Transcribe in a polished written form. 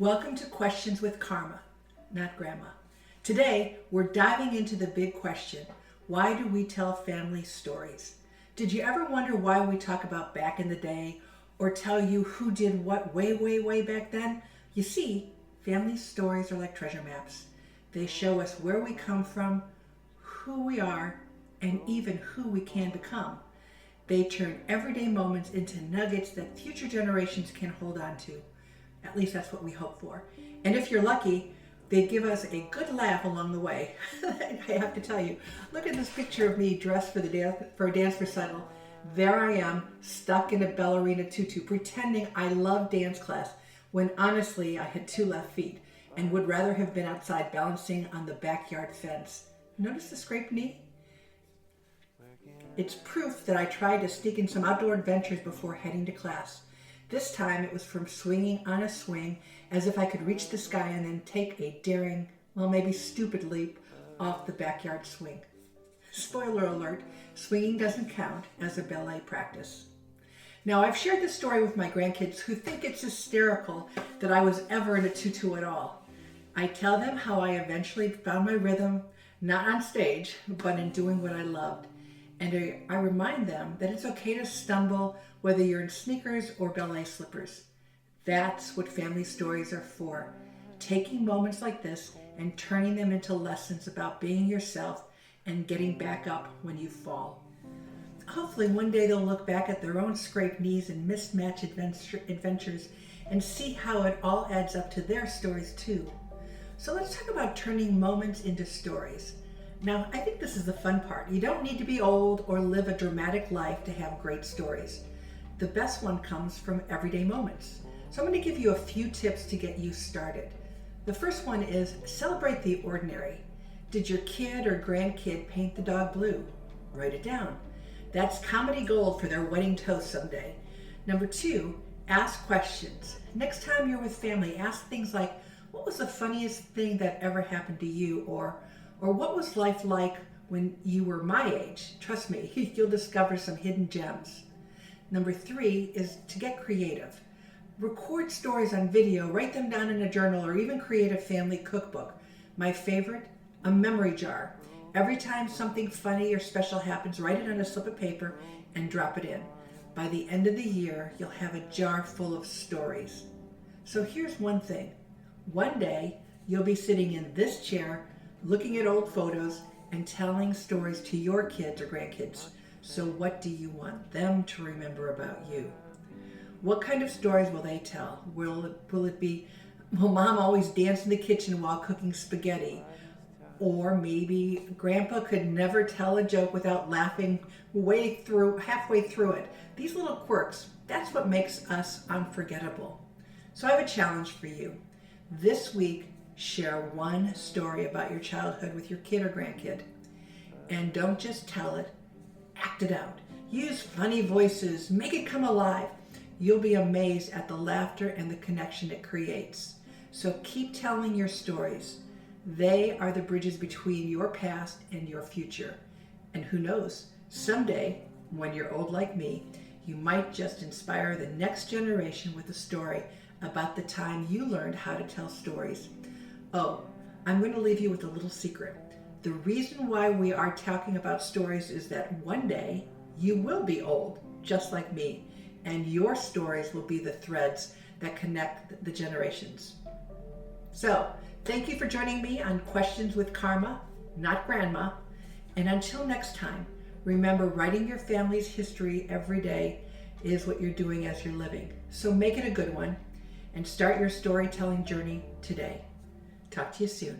Welcome to Questions with Carma, Not Grandma. Today, we're diving into the big question, why do we tell family stories? Did you ever wonder why we talk about back in the day or tell you who did what way back then? You see, family stories are like treasure maps. They show us where we come from, who we are, and even who we can become. They turn everyday moments into nuggets that future generations can hold on to. At least that's what we hope for. And if you're lucky, they give us a good laugh along the way. I have to tell you, look at this picture of me dressed for a dance recital. There I am, stuck in a ballerina tutu, pretending I love dance class, when honestly I had two left feet and would rather have been outside balancing on the backyard fence. Notice the scraped knee? It's proof that I tried to sneak in some outdoor adventures before heading to class. This time it was from swinging on a swing as if I could reach the sky and then take a daring, well, maybe stupid leap off the backyard swing. Spoiler alert, swinging doesn't count as a ballet practice. Now, I've shared this story with my grandkids who think it's hysterical that I was ever in a tutu at all. I tell them how I eventually found my rhythm, not on stage, but in doing what I loved. And I remind them that it's okay to stumble whether you're in sneakers or ballet slippers. That's what family stories are for. Taking moments like this and turning them into lessons about being yourself and getting back up when you fall. Hopefully one day they'll look back at their own scraped knees and mismatched adventures and see how it all adds up to their stories too. So let's talk about turning moments into stories. Now, I think this is the fun part. You don't need to be old or live a dramatic life to have great stories. The best one comes from everyday moments. So I'm going to give you a few tips to get you started. The first one is celebrate the ordinary. Did your kid or grandkid paint the dog blue? Write it down. That's comedy gold for their wedding toast someday. Number 2, ask questions. Next time you're with family, ask things like, what was the funniest thing that ever happened to you? Or what was life like when you were my age? Trust me, you'll discover some hidden gems. Number 3 is to get creative. Record stories on video, write them down in a journal, or even create a family cookbook. My favorite, a memory jar. Every time something funny or special happens, write it on a slip of paper and drop it in. By the end of the year, you'll have a jar full of stories. So here's one thing. One day, you'll be sitting in this chair, looking at old photos and telling stories to your kids or grandkids. So what do you want them to remember about you? What kind of stories will they tell? Will it be, well, Mom always danced in the kitchen while cooking spaghetti? Or maybe Grandpa could never tell a joke without laughing halfway through it. These little quirks, that's what makes us unforgettable. So I have a challenge for you. This week, share one story about your childhood with your kid or grandkid. And don't just tell it, act it out. Use funny voices, make it come alive. You'll be amazed at the laughter and the connection it creates. So keep telling your stories. They are the bridges between your past and your future. And who knows, someday, when you're old like me, you might just inspire the next generation with a story about the time you learned how to tell stories. Oh, I'm going to leave you with a little secret. The reason why we are talking about stories is that one day you will be old, just like me, and your stories will be the threads that connect the generations. So, thank you for joining me on Questions with Carma, Not Grandma. And until next time, remember, writing your family's history every day is what you're doing as you're living. So make it a good one and start your storytelling journey today. Talk to you soon.